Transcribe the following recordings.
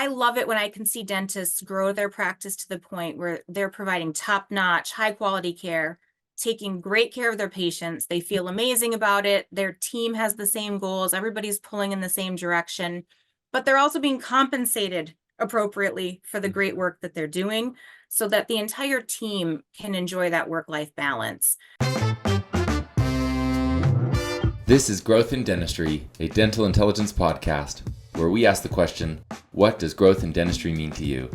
I love it when I can see dentists grow their practice to the point where they're providing top-notch, high-quality care, taking great care of their patients. They feel amazing about it. Their team has the same goals. Everybody's pulling in the same direction, but they're also being compensated appropriately for the great work that they're doing so that the entire team can enjoy that work-life balance. This is Growth in Dentistry, a dental intelligence podcast, where we ask the question, what does growth in dentistry mean to you?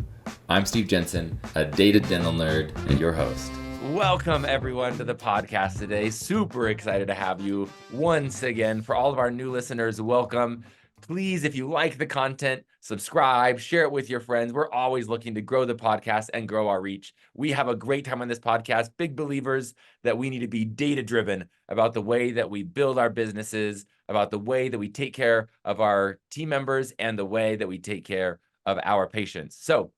I'm Steve Jensen, a dated dental nerd, and your host. Welcome, everyone, to the podcast today. Super excited to have you once again. For all of our new listeners, welcome. Please, if you like the content, subscribe, share it with your friends. We're always looking to grow the podcast and grow our reach. We have a great time on this podcast. Big believers that we need to be data-driven about the way that we build our businesses, about the way that we take care of our team members, and the way that we take care of our patients. So,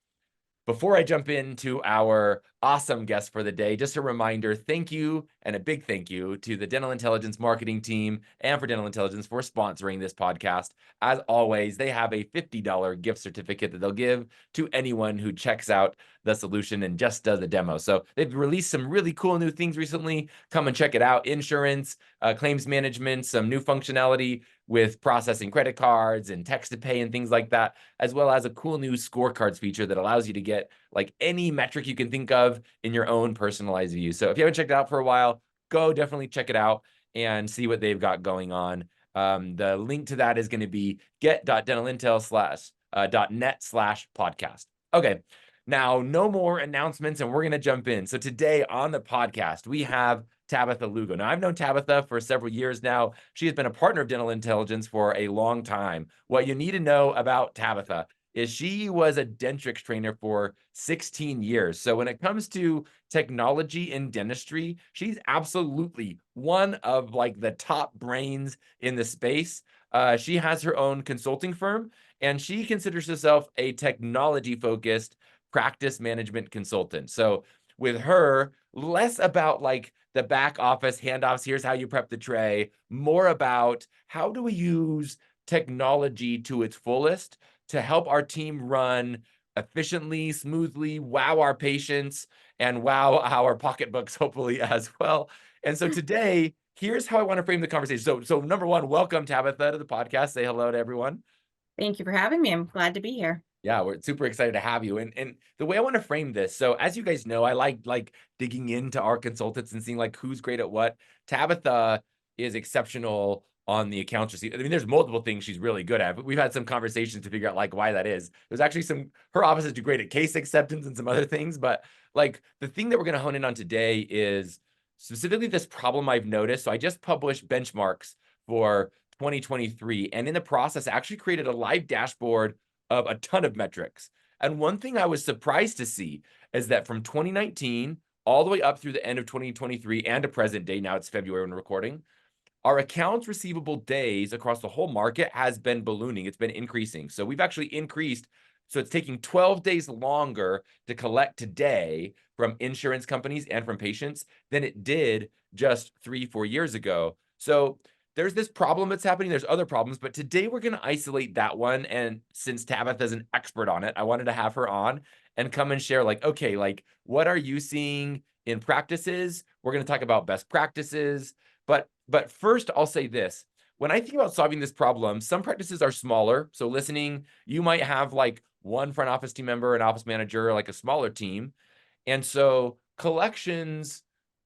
before I jump into our awesome guest for the day, just a reminder, thank you and a big thank you to the Dental Intelligence marketing team and for Dental Intelligence for sponsoring this podcast. As always, they have a $50 gift certificate that they'll give to anyone who checks out the solution and just does a demo. So they've released some really cool new things recently. Come and check it out. Insurance, claims management, some new functionality with processing credit cards and text to pay and things like that, as well as a cool new scorecards feature that allows you to get like any metric you can think of in your own personalized view. So if you haven't checked it out for a while, go definitely check it out and see what they've got going on. The link to that is going to be get.dentalintel.net/podcast. Okay. Now, no more announcements, and we're going to jump in. So today on the podcast, we have Tabitha Lugo. Now, I've known Tabitha for several years now. She has been a partner of Dental Intelligence for a long time. What you need to know about Tabitha is she was a Dentrix trainer for 16 years. So when it comes to technology in dentistry, she's absolutely one of like the top brains in the space. She has her own consulting firm, and she considers herself a technology-focused practice management consultant. So with her, less about like the back office handoffs, here's how you prep the tray, more about how do we use technology to its fullest to help our team run efficiently, smoothly, wow our patients, and wow our pocketbooks, hopefully, as well. And so today, here's how I want to frame the conversation. So number one, welcome, Tabitha, to the podcast. Say hello to everyone. Thank you for having me. I'm glad to be here. Yeah, we're super excited to have you. And the way I want to frame this, so as you guys know, I like digging into our consultants and seeing like who's great at what. Tabitha is exceptional on the accounts receivable. I mean, there's multiple things she's really good at, but we've had some conversations to figure out like why that is. There's actually her office is great at case acceptance and some other things, but like the thing that we're going to hone in on today is specifically this problem I've noticed. So I just published benchmarks for 2023, and in the process, I actually created a live dashboard of a ton of metrics. And one thing I was surprised to see is that from 2019 all the way up through the end of 2023 and to present day, now it's February when we're recording, our accounts receivable days across the whole market has been ballooning. It's been increasing. So we've actually increased. So it's taking 12 days longer to collect today from insurance companies and from patients than it did just 3-4 years ago. So there's this problem that's happening. There's other problems, but today we're going to isolate that one. And since Tabitha is an expert on it, I wanted to have her on and come and share like, okay, like what are you seeing in practices? We're going to talk about best practices. But first I'll say this. When I think about solving this problem, some practices are smaller. So listening, you might have like one front office team member, an office manager, like a smaller team. And so collections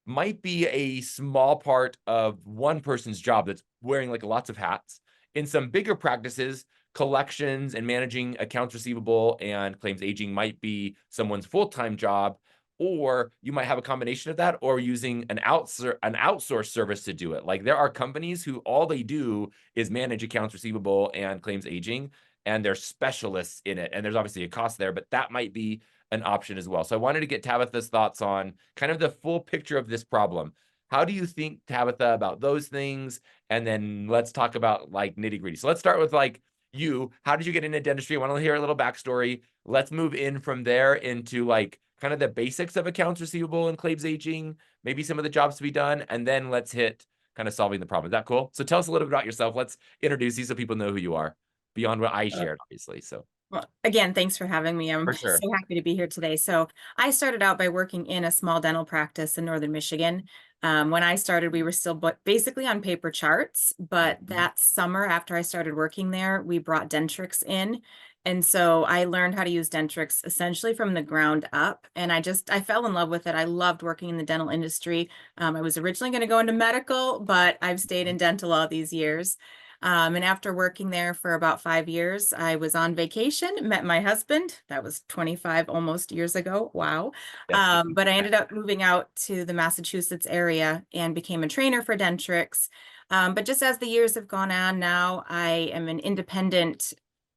might be a small part of one person's job that's wearing like lots of hats. In some bigger practices, collections and managing accounts receivable and claims aging might be someone's full-time job, or you might have a combination of that or using an outsourced service to do it. Like there are companies who all they do is manage accounts receivable and claims aging, and they're specialists in it. And there's obviously a cost there, but that might be an option as well. So I wanted to get Tabitha's thoughts on kind of the full picture of this problem. How do you think, Tabitha, about those things? And then let's talk about like nitty gritty. So let's start with like you. How did you get into dentistry? I want to hear a little backstory. Let's move in from there into like kind of the basics of accounts receivable and claims aging, maybe some of the jobs to be done, and then let's hit kind of solving the problem. Is that cool? So tell us a little bit about yourself. Let's introduce you so people know who you are beyond what I shared, obviously. So Well, again, thanks for having me. I'm For sure. so happy to be here today. So I started out by working in a small dental practice in Northern Michigan. When I started, we were still basically on paper charts, but Mhm. that summer after I started working there, we brought Dentrix in. And so I learned how to use Dentrix essentially from the ground up. And I fell in love with it. I loved working in the dental industry. I was originally going to go into medical, but I've stayed in dental all these years. And after working there for about 5 years, I was on vacation, met my husband. That was 25 almost years ago. Wow. Destiny. But I ended up moving out to the Massachusetts area and became a trainer for Dentrix. But just as the years have gone on now, I am an independent.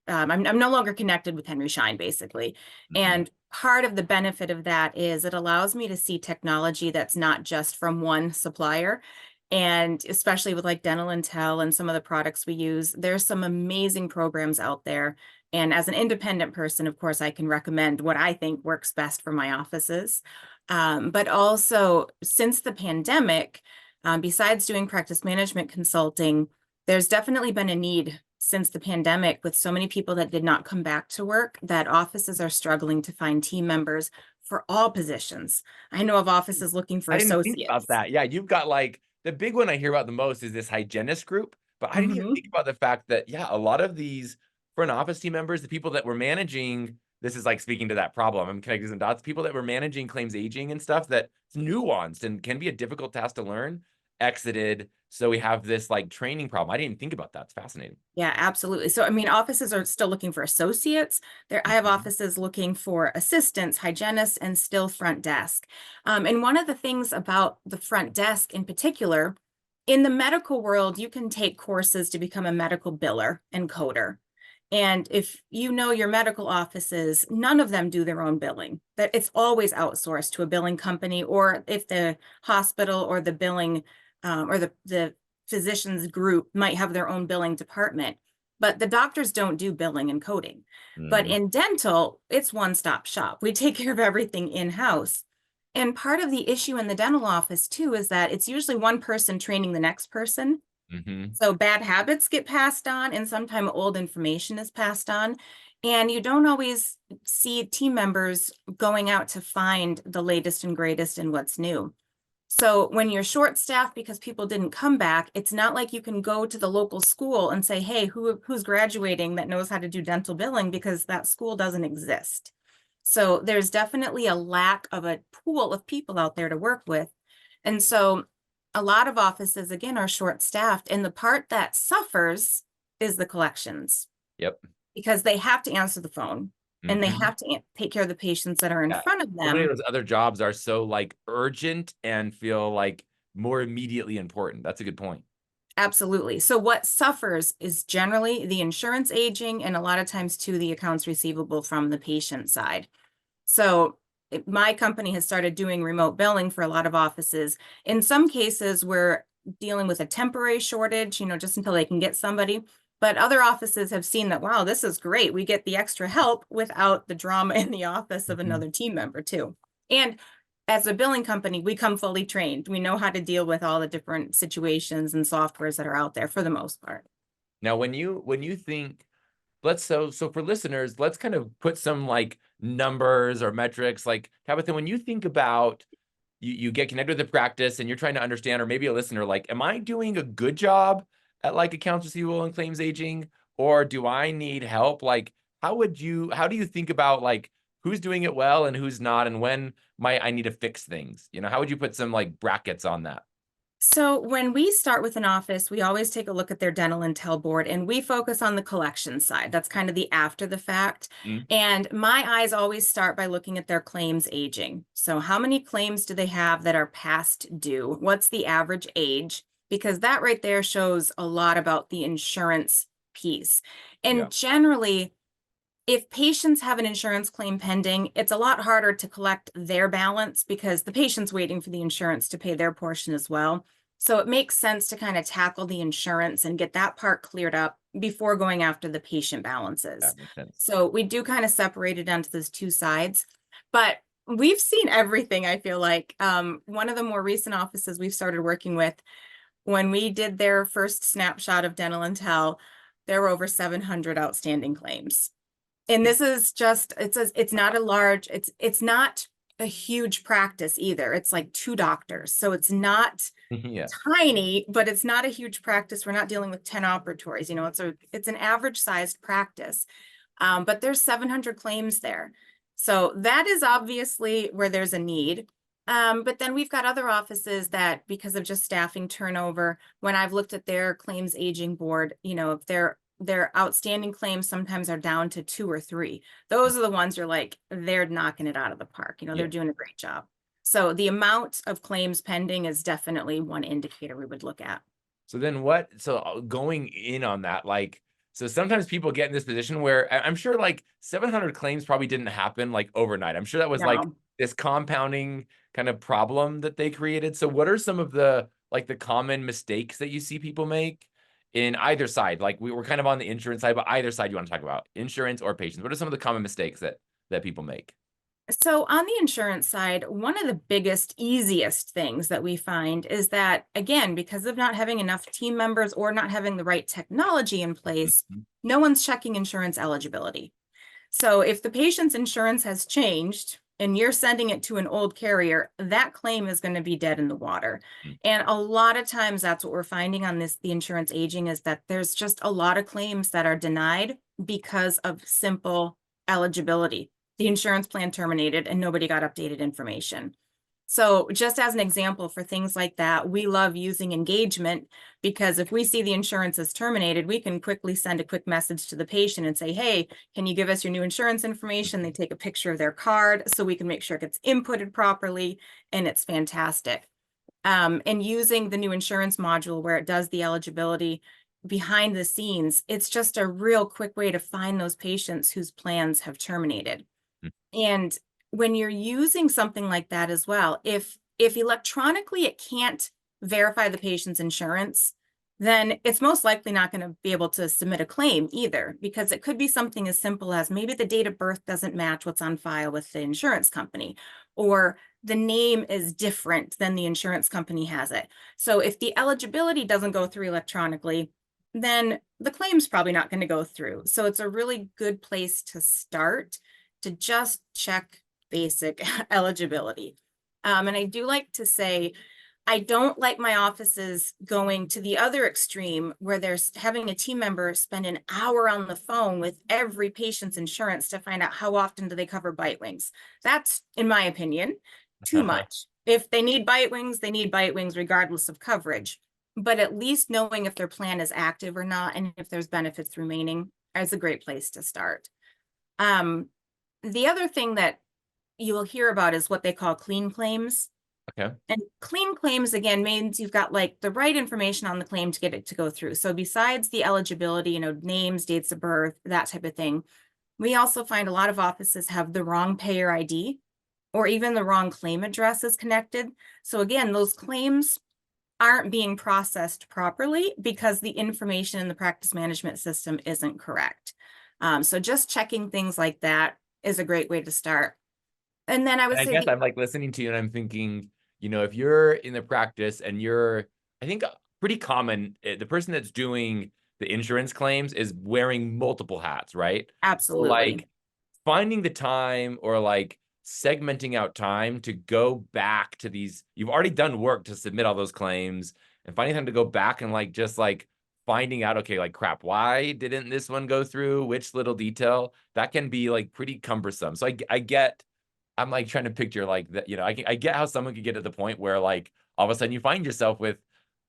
I'm no longer connected with Henry Schein, basically. Mhm. And part of the benefit of that is it allows me to see technology that's not just from one supplier. And especially with like Dental Intel and some of the products we use, there's some amazing programs out there. And as an independent person, of course, I can recommend what I think works best for my offices. But also, since the pandemic, besides doing practice management consulting, there's definitely been a need since the pandemic with so many people that did not come back to work that offices are struggling to find team members for all positions. I know of offices looking for I didn't think about associates. that. Yeah, you've got like the big one I hear about the most is this hygienist group, but I didn't even think Mhm. about the fact that, yeah, a lot of these front office team members, the people that were managing, this is like speaking to that problem. I'm connecting some dots. People that were managing claims aging and stuff that's nuanced and can be a difficult task to learn, exited. So we have this like training problem. I didn't think about that. It's fascinating. Yeah, absolutely. So, I mean, offices are still looking for associates. I have Mhm. offices looking for assistants, hygienists, and still front desk. And one of the things about the front desk in particular, in the medical world, you can take courses to become a medical biller and coder. And if you know your medical offices, none of them do their own billing. That it's always outsourced to a billing company, or if the hospital or the billing or the physicians group might have their own billing department, but the doctors don't do billing and coding. But Mhm. in dental, it's one-stop shop. We take care of everything in-house. And part of the issue in the dental office too is that it's usually one person training the next person. Mhm. So bad habits get passed on, and sometimes old information is passed on. And you don't always see team members going out to find the latest and greatest and what's new. So when you're short staffed because people didn't come back, it's not like you can go to the local school and say, hey, who's graduating that knows how to do dental billing, because that school doesn't exist. So there's definitely a lack of a pool of people out there to work with. And so a lot of offices, again, are short staffed. And the part that suffers is the collections Yep. because they have to answer the phone and they Mhm. have to take care of the patients that are in Yeah. front of So many of them. those other jobs are so like urgent and feel like more immediately important. That's a good point. Absolutely. So what suffers is generally the insurance aging and a lot of times too the accounts receivable from the patient side. So my company has started doing remote billing for a lot of offices. In some cases, we're dealing with a temporary shortage, just until they can get somebody. But other offices have seen that, wow, this is great. We get the extra help without the drama in the office of Mhm. another team member too. And as a billing company, we come fully trained. We know how to deal with all the different situations and softwares that are out there for the most part. Now, when you think, so for listeners, let's kind of put some like numbers or metrics. Like Tabitha, when you think about you get connected with the practice and you're trying to understand, or maybe a listener, like, am I doing a good job at like accounts receivable and claims aging, or do I need help? Like, how do you think about like who's doing it well and who's not, and when might I need to fix things? How would you put some like brackets on that? So when we start with an office, we always take a look at their dental intel board and we focus on the collection side. That's kind of the after the fact. Mm. And my eyes always start by looking at their claims aging. So how many claims do they have that are past due? What's the average age? Because that right there shows a lot about the insurance piece. Yeah. And generally, if patients have an insurance claim pending, it's a lot harder to collect their balance because the patient's waiting for the insurance to pay their portion as well. So it makes sense to kind of tackle the insurance and get that part cleared up before going after the patient balances. That makes sense. So we do kind of separate it onto those two sides, but we've seen everything, I feel like. One of the more recent offices we've started working with, when we did their first snapshot of Dental Intel, there were over 700 outstanding claims. And this is just, it's not a large, it's not a huge practice either. It's like 2 doctors. So it's not Yeah. tiny, but it's not a huge practice. We're not dealing with 10 operatories. You know, it's an average sized practice. But there's 700 claims there. So that is obviously where there's a need. But then we've got other offices that, because of just staffing turnover, when I've looked at their claims aging board, you know, if their outstanding claims sometimes are down to 2 or 3. Those are the ones you're like, they're knocking it out of the park. You know, they're Yeah. doing a great job. So the amount of claims pending is definitely one indicator we would look at. So then going in on that, like, so sometimes people get in this position where I'm sure like 700 claims probably didn't happen like overnight. I'm sure that was like No. this compounding kind of problem that they created. So what are some of the common mistakes that you see people make in either side? Like we were kind of on the insurance side, but either side you want to talk about, insurance or patients. What are some of the common mistakes that people make? So on the insurance side, one of the biggest, easiest things that we find is that, again, because of not having enough team members or not having the right technology in place, Mhm. no one's checking insurance eligibility. So if the patient's insurance has changed and you're sending it to an old carrier, that claim is going to be dead in the water. Mm. And a lot of times that's what we're finding on the insurance aging, is that there's just a lot of claims that are denied because of simple eligibility. The insurance plan terminated and nobody got updated information. So just as an example for things like that, we love using engagement, because if we see the insurance is terminated, we can quickly send a quick message to the patient and say, hey, can you give us your new insurance information? They take a picture of their card so we can make sure it gets inputted properly, and it's fantastic. And using the new insurance module where it does the eligibility behind the scenes, it's just a real quick way to find those patients whose plans have terminated. Mm. And when you're using something like that as well, if electronically it can't verify the patient's insurance, then it's most likely not going to be able to submit a claim either, because it could be something as simple as maybe the date of birth doesn't match what's on file with the insurance company, or the name is different than the insurance company has it. So if the eligibility doesn't go through electronically, then the claim's probably not going to go through. So it's a really good place to start, to just check basic eligibility. And I do like to say, I don't like my offices going to the other extreme where there's having a team member spend an hour on the phone with every patient's insurance to find out how often do they cover bite wings. That's, in my opinion, too much. If they need bite wings, they need bite wings regardless of coverage. But at least knowing if their plan is active or not, and if there's benefits remaining, is a great place to start. The other thing that you will hear about is what they call clean claims. Okay. And clean claims, again, means you've got like the right information on the claim to get it to go through. So besides the eligibility, you know, names, dates of birth, that type of thing, we also find a lot of offices have the wrong payer ID or even the wrong claim address is connected. So again, those claims aren't being processed properly because the information in the practice management system isn't correct. So just checking things like that is a great way to start. And then I would And I say guess I'm like listening to you and I'm thinking, if you're in the practice and I think pretty common, the person that's doing the insurance claims is wearing multiple hats, right? So absolutely. like finding the time or like segmenting out time to go back to these, you've already done work to submit all those claims, and finding time to go back and like just like finding out, okay, like crap, why didn't this one go through? Which little detail that can be like pretty cumbersome. So I get, I'm like trying to picture like that, I get how someone could get to the point where like all of a sudden you find yourself with,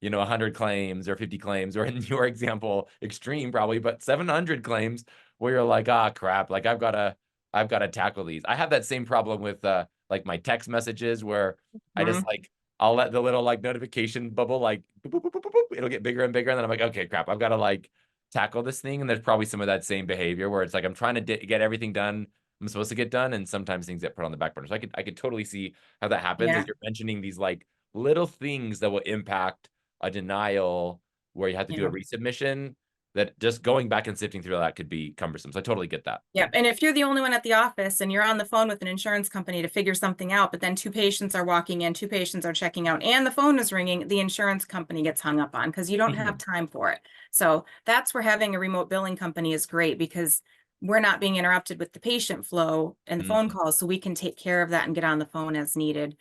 100 claims or 50 claims, or in your example, extreme probably, but 700 claims where you're like, ah, crap, like I've got to tackle these. I have that same problem with like my text messages where I just like, I'll let the little like notification bubble, like boop, boop, boop, boop, boop, it'll get bigger and bigger. And then I'm like, okay, crap, I've got to like tackle this thing. And there's probably some of that same behavior where it's like, I'm trying to get everything done I'm supposed to get done, and sometimes things get put on the back burner. So I could totally see how that happens Yeah. as you're mentioning these like little things that will impact a denial where you have to do a Yeah. resubmission, that just going back and sifting through that could be cumbersome. So I totally get that. Yep. And if you're the only one at the office and you're on the phone with an insurance company to figure something out, but then 2 patients are walking in, 2 patients are checking out, and the phone is ringing, the insurance company gets hung up on because you don't have time for it. So that's where having a remote billing company is great, because we're not being interrupted with the patient flow and the phone Mhm. calls, so we can take care of that and get on the phone as needed.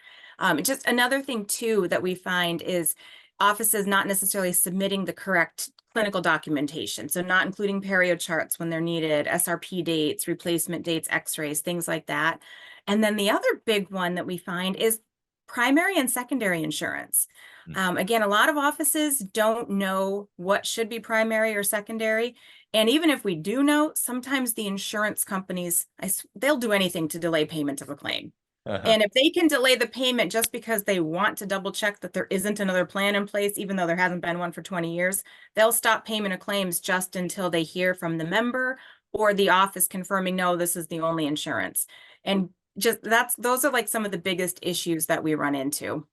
Just another thing too that we find is offices not necessarily submitting the correct clinical documentation. So not including perio charts when they're needed, SRP dates, replacement dates, x-rays, things like that. And then the other big one that we find is primary and secondary insurance. Again, a lot of offices don't know what should be primary or secondary. And even if we do know, sometimes the insurance companies, they'll do anything to delay payment of a claim. Uh-huh. And if they can delay the payment just because they want to double check that there isn't another plan in place, even though there hasn't been one for 20 years, they'll stop payment of claims just until they hear from the member or the office confirming, no, this is the only insurance. And just those are like some of the biggest issues that we run into.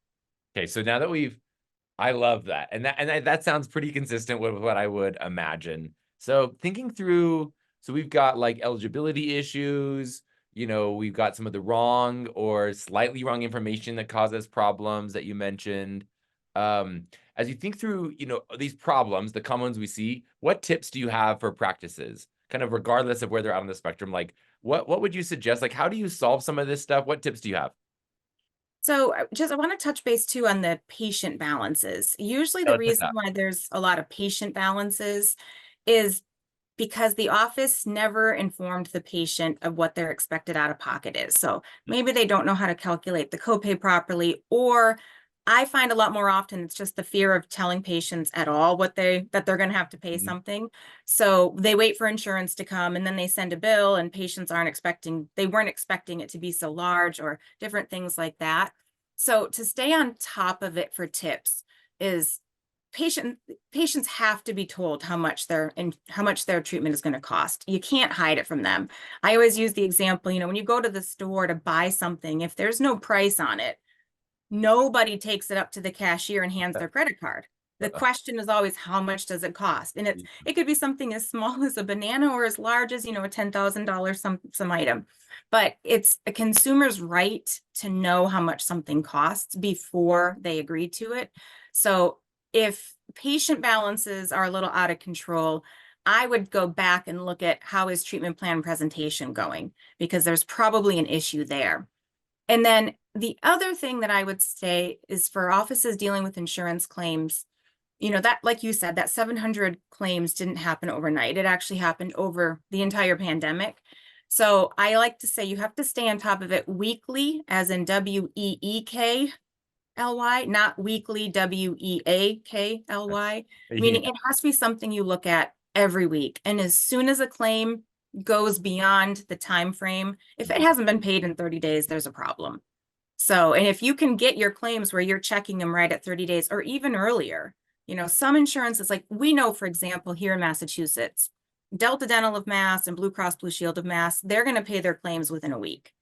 Okay, so now that I love that. And that sounds pretty consistent with what I would imagine. So thinking through, so we've got like eligibility issues, we've got some of the wrong or slightly wrong information that causes problems that you mentioned. As you think through, these problems, the common ones we see, what tips do you have for practices? Kind of regardless of where they're out on the spectrum, like what would you suggest? Like, how do you solve some of this stuff? What tips do you have? So I want to touch base too on the patient balances. Usually Yeah, the let's hit reason that. why there's a lot of patient balances is because the office never informed the patient of what their expected out of pocket is. So maybe they don't know how to calculate the copay properly, or I find a lot more often it's just the fear of telling patients at all that they're going to have to pay Mhm. something. So they wait for insurance to come and then they send a bill and patients they weren't expecting it to be so large or different things like that. So to stay on top of it for tips is patients have to be told how much their treatment is going to cost. You can't hide it from them. I always use the example, when you go to the store to buy something, if there's no price on it, nobody takes it up to the cashier and hands their credit card. The question is always, how much does it cost? And it could be something as small as a banana or as large as, a $10,000 some item. But it's a consumer's right to know how much something costs before they agree to it. So if patient balances are a little out of control, I would go back and look at how is treatment plan presentation going, because there's probably an issue there. And then the other thing that I would say is for offices dealing with insurance claims, that, like you said, that 700 claims didn't happen overnight. It actually happened over the entire pandemic. So I like to say you have to stay on top of it weekly, as in WEEKLY, not weekly, WEAKLY, Yeah. meaning it has to be something you look at every week. And as soon as a claim goes beyond the time frame, if it hasn't been paid in 30 days, there's a problem. So, and if you can get your claims where you're checking them right at 30 days or even earlier, some insurance is like, we know, for example, here in Massachusetts, Delta Dental of Mass and Blue Cross Blue Shield of Mass, they're going to pay their claims within a week.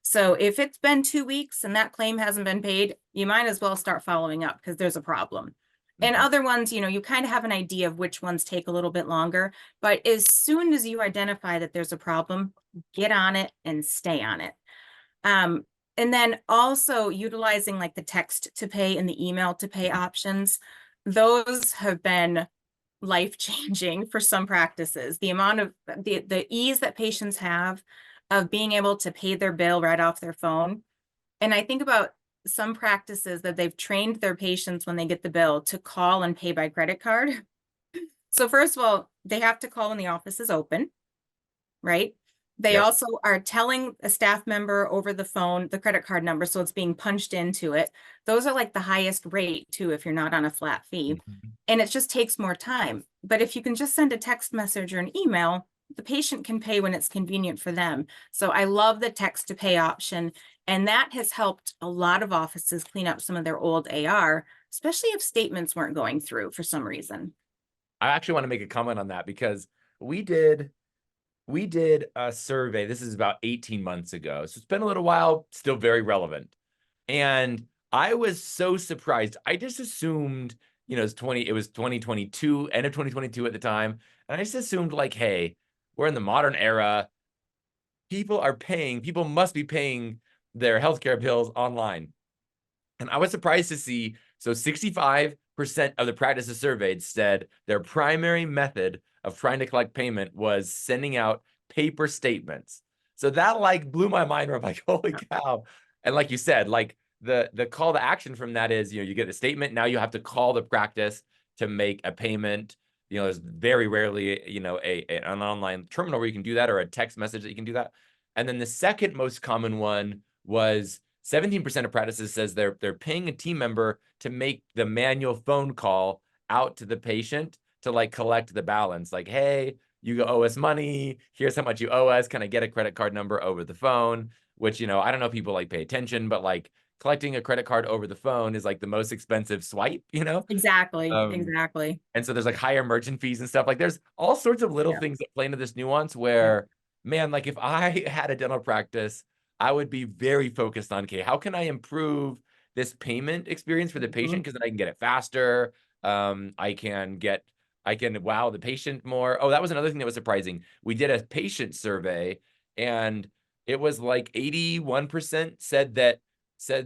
So if it's been 2 weeks and that claim hasn't been paid, you might as well start following up because there's a problem. And Mhm. other ones, you kind of have an idea of which ones take a little bit longer. But as soon as you identify that there's a problem, get on it and stay on it. Um, and then also utilizing like the text to pay and the email to pay options. Those have been life-changing for some practices. The amount of the ease that patients have of being able to pay their bill right off their phone. And I think about some practices that they've trained their patients when they get the bill to call and pay by credit card. So first of all, they have to call when the office is open, right? They Yep. also are telling a staff member over the phone the credit card number, so it's being punched into it. Those are like the highest rate too, if you're not on a flat fee. Mhm. And it just takes more time. But if you can just send a text message or an email, the patient can pay when it's convenient for them. So I love the text to pay option. And that has helped a lot of offices clean up some of their old AR, especially if statements weren't going through for some reason. I actually want to make a comment on that because we did we did a survey. This is about 18 months ago. So it's been a little while, still very relevant. And I was so surprised. I just assumed, it was 2022, end of 2022 at the time. And I just assumed like, hey, we're in the modern era. People must be paying their healthcare bills online. And I was surprised to see, so 65% of the practices surveyed said their primary method of trying to collect payment was sending out paper statements. So that like blew my mind where I'm like, holy cow. And like you said, like the call to action from that is, you get the statement. Now you have to call the practice to make a payment. There's very rarely, an online terminal where you can do that, or a text message that you can do that. And then the second most common one was 17% of practices says they're paying a team member to make the manual phone call out to the patient to like collect the balance. Like, hey, you owe us money. Here's how much you owe us. Can I get a credit card number over the phone? Which, I don't know if people like pay attention, but like collecting a credit card over the phone is like the most expensive swipe, Exactly. Exactly. And so there's like higher merchant fees and stuff. Like there's all sorts of little things that play into this nuance where, man, like if I had a dental practice, I would be very focused on, okay, how can I improve this payment experience for the patient? Because then I can get it faster. I can wow the patient more. Oh, that was another thing that was surprising. We did a patient survey, and it was like 81% said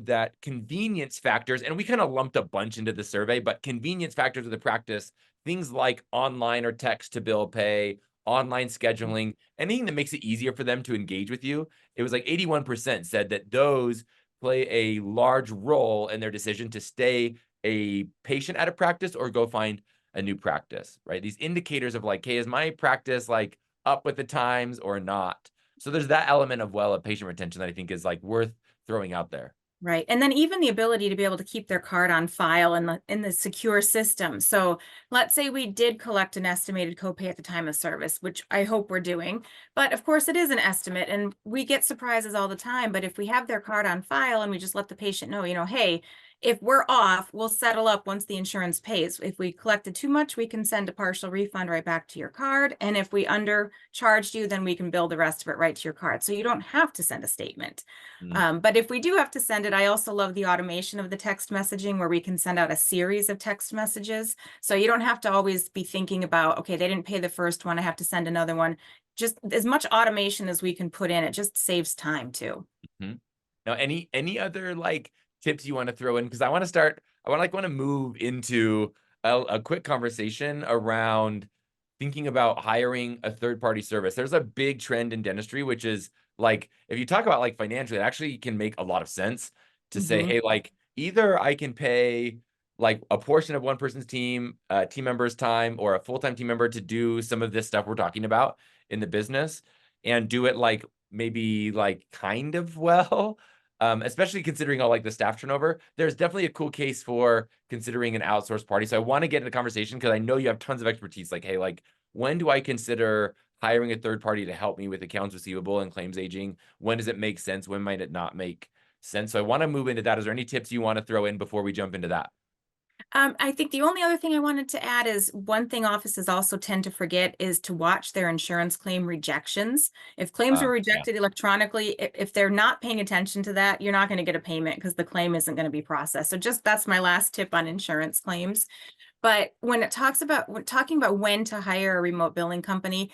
that convenience factors, and we kind of lumped a bunch into the survey, but convenience factors of the practice, things like online or text to bill pay, online scheduling, anything that makes it easier for them to engage with you. It was like 81% said that those play a large role in their decision to stay a patient at a practice or go find a new practice, right? These indicators of like, hey, is my practice like up with the times or not? So there's that element of patient retention that I think is like worth throwing out there. Right. And then even the ability to be able to keep their card on file in the secure system. So let's say we did collect an estimated copay at the time of service, which I hope we're doing. But of course it is an estimate and we get surprises all the time. But if we have their card on file and we just let the patient know, hey, if we're off, we'll settle up once the insurance pays. If we collected too much, we can send a partial refund right back to your card. And if we undercharged you, then we can bill the rest of it right to your card. So you don't have to send a statement. But if we do have to send it, I also love the automation of the text messaging where we can send out a series of text messages. So you don't have to always be thinking about, okay, they didn't pay the first one, I have to send another one. Just as much automation as we can put in, it just saves time too. Now, any other like tips you want to throw in? Because I want to move into a quick conversation around thinking about hiring a third-party service. There's a big trend in dentistry, which is like, if you talk about like financially, it actually can make a lot of sense to say, hey, like either I can pay like a portion of one person's team member's time or a full-time team member to do some of this stuff we're talking about in the business and do it like maybe like kind of well, especially considering all like the staff turnover. There's definitely a cool case for considering an outsourced party. So I want to get into the conversation because I know you have tons of expertise. Like, hey, like when do I consider hiring a third party to help me with accounts receivable and claims aging? When does it make sense? When might it not make sense? So I want to move into that. Is there any tips you want to throw in before we jump into that? I think the only other thing I wanted to add is one thing offices also tend to forget is to watch their insurance claim rejections. If claims are rejected electronically, if they're not paying attention to that, you're not going to get a payment because the claim isn't going to be processed. So that's my last tip on insurance claims. But when talking about when to hire a remote billing company,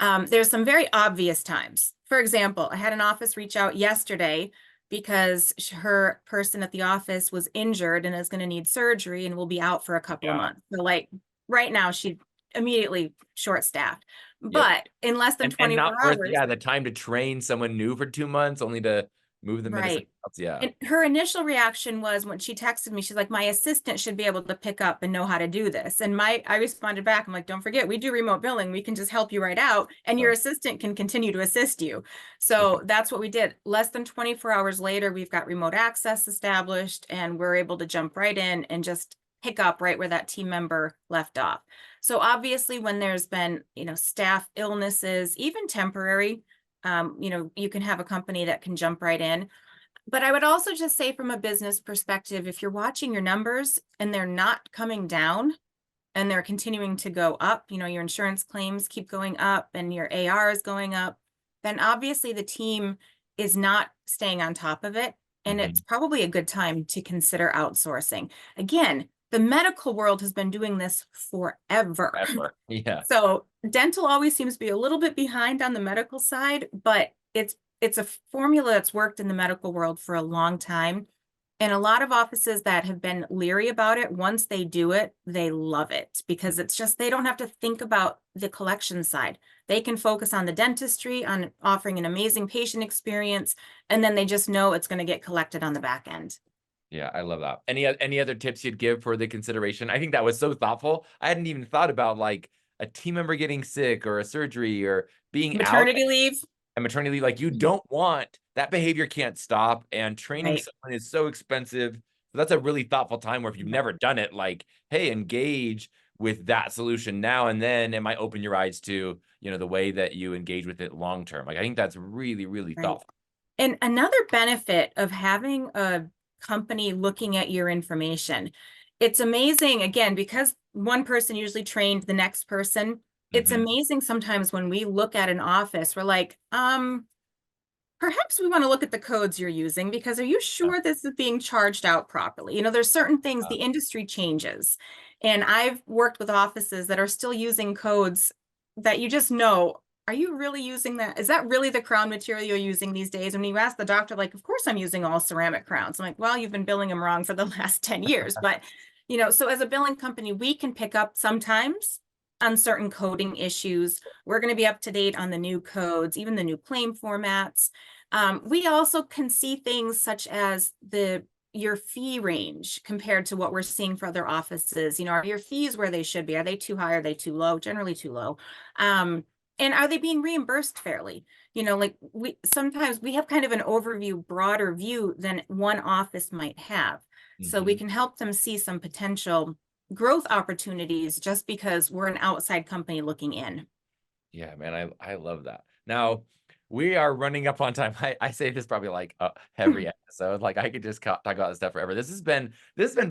there's some very obvious times. For example, I had an office reach out yesterday because her person at the office was injured and is going to need surgery and will be out for a couple of months. So like right now she's immediately short-staffed, but in less than 24 hours. The time to train someone new for 2 months only to move them into something else. Yeah. And her initial reaction was when she texted me, she's like, my assistant should be able to pick up and know how to do this. And I responded back, I'm like, don't forget, we do remote billing. We can just help you right out and your assistant can continue to assist you. So that's what we did. Less than 24 hours later, we've got remote access established and we're able to jump right in and just pick up right where that team member left off. So obviously when there's been, staff illnesses, even temporary, you can have a company that can jump right in. But I would also just say from a business perspective, if you're watching your numbers and they're not coming down and they're continuing to go up, your insurance claims keep going up and your AR is going up, then obviously the team is not staying on top of it. And it's probably a good time to consider outsourcing. Again, the medical world has been doing this forever. Yeah. So dental always seems to be a little bit behind on the medical side, but it's a formula that's worked in the medical world for a long time. And a lot of offices that have been leery about it, once they do it, they love it because it's just, they don't have to think about the collection side. They can focus on the dentistry, on offering an amazing patient experience, and then they just know it's going to get collected on the back end. Yeah, I love that. Any other tips you'd give for the consideration? I think that was so thoughtful. I hadn't even thought about like a team member getting sick or a surgery or being out. Maternity leave. And maternity leave, like you don't want that behavior can't stop, and training Right. someone is so expensive. So that's a really thoughtful time where if you've never done it, like, hey, engage with that solution now and then, it might open your eyes to, the way that you engage with it long term. Like I think that's really, really Right. thoughtful. And another benefit of having a company looking at your information, it's amazing, again, because one person usually trained the next person. It's Mhm. amazing sometimes when we look at an office, we're like, perhaps we want to look at the codes you're using because are you Yeah. sure this is being charged out properly? There's certain things, the industry changes. And I've worked with offices that are still using codes that you just know, are you really using that? Is that really the crown material you're using these days? When you ask the doctor, like, of course I'm using all ceramic crowns. I'm like, well, you've been billing them wrong for the last 10 years. But, so as a billing company, we can pick up sometimes on certain coding issues. We're going to be up to date on the new codes, even the new claim formats. We also can see things such as your fee range compared to what we're seeing for other offices. Are your fees where they should be? Are they too high? Are they too low? Generally too low. And are they being reimbursed fairly? Like sometimes we have kind of an overview, broader view than one office might have. So we Mhm. can help them see some potential growth opportunities just because we're an outside company looking in. Yeah, man, I love that. Now we are running up on time. I say this probably like every episode. Like I could just talk about this stuff forever. This has been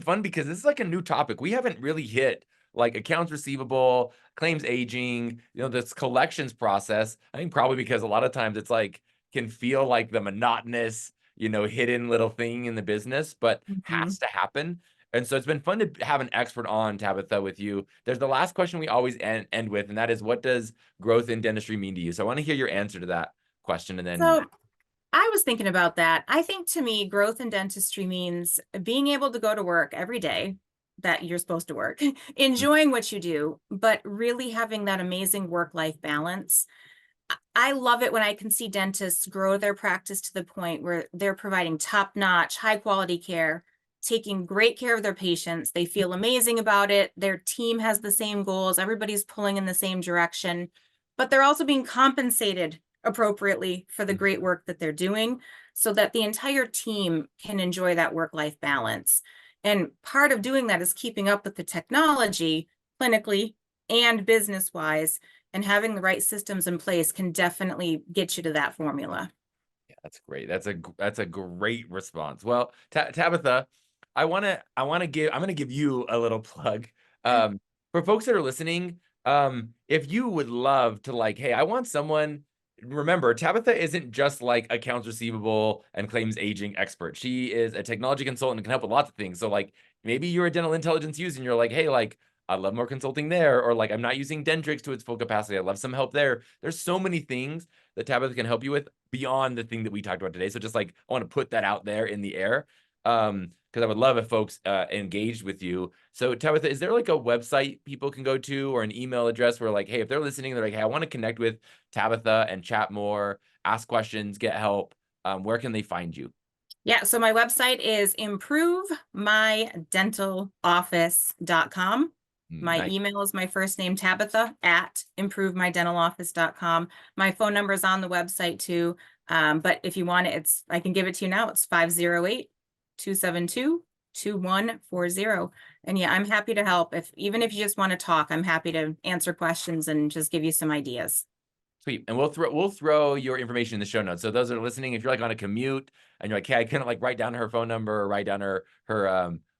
fun because this is like a new topic. We haven't really hit like accounts receivable, claims aging, this collections process. I think probably because a lot of times it's like can feel like the monotonous, hidden little thing in the business, but Mhm. has to happen. And so it's been fun to have an expert on, Tabitha, with you. There's the last question we always end with, and that is, what does growth in dentistry mean to you? So I want to hear your answer to that question, and then So I was thinking about that. I think to me, growth in dentistry means being able to go to work every day that you're supposed to work, enjoying what you do, but really having that amazing work-life balance. I love it when I can see dentists grow their practice to the point where they're providing top-notch, high-quality care, taking great care of their patients. They feel amazing about it. Their team has the same goals. Everybody's pulling in the same direction, but they're also being compensated appropriately for the great work that they're doing so that the entire team can enjoy that work-life balance. And part of doing that is keeping up with the technology clinically and business-wise, and having the right systems in place can definitely get you to that formula. yeah, that's great. That's a great response. Well, Tabitha, I'm gonna give you a little plug. Um, for folks that are listening, if you would love to like, hey, I want someone. Remember, Tabitha isn't just like accounts receivable and claims aging expert. She is a technology consultant and can help with lots of things. So like maybe you're a dental intelligence user and you're like, hey, like I love more consulting there, or like I'm not using Dentrix to its full capacity. I love some help there. There's so many things that Tabitha can help you with beyond the thing that we talked about today. So just like I want to put that out there in the air. Because I would love if folks engaged with you. So Tabitha, is there like a website people can go to or an email address where like, hey, if they're listening, they're like, hey, I want to connect with Tabitha and chat more, ask questions, get help. Where can they find you? Yeah, so my website is improvemydentaloffice.com. My Nice. email is my first name, Tabitha, at improvemydentaloffice.com. My phone number is on the website too. But if you want it, I can give it to you now. It's 508-272-2140. And yeah, I'm happy to help. Even if you just want to talk, I'm happy to answer questions and just give you some ideas. Sweet. And we'll throw your information in the show notes. So those that are listening, if you're like on a commute and you're like, hey, I couldn't like write down her phone number or write down her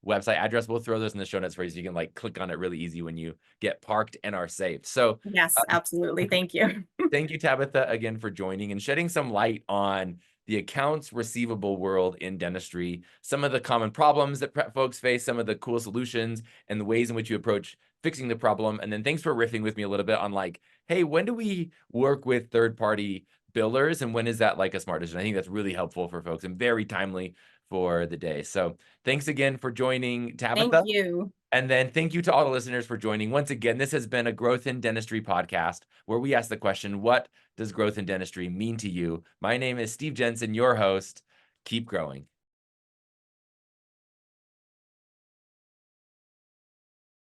website address, we'll throw those in the show notes for you so you can like click on it really easy when you get parked and are safe. So Yes, absolutely. Thank you. thank you, Tabitha, again for joining and shedding some light on the accounts receivable world in dentistry, some of the common problems that folks face, some of the cool solutions, and the ways in which you approach fixing the problem. And then thanks for riffing with me a little bit on like, hey, when do we work with third-party billers and when is that like a smart decision? I think that's really helpful for folks and very timely for the day. So thanks again for joining, Tabitha. Thank you. And then thank you to all the listeners for joining. Once again, this has been a Growth in Dentistry podcast where we ask the question, what does growth in dentistry mean to you? My name is Steve Jensen, your host. Keep growing.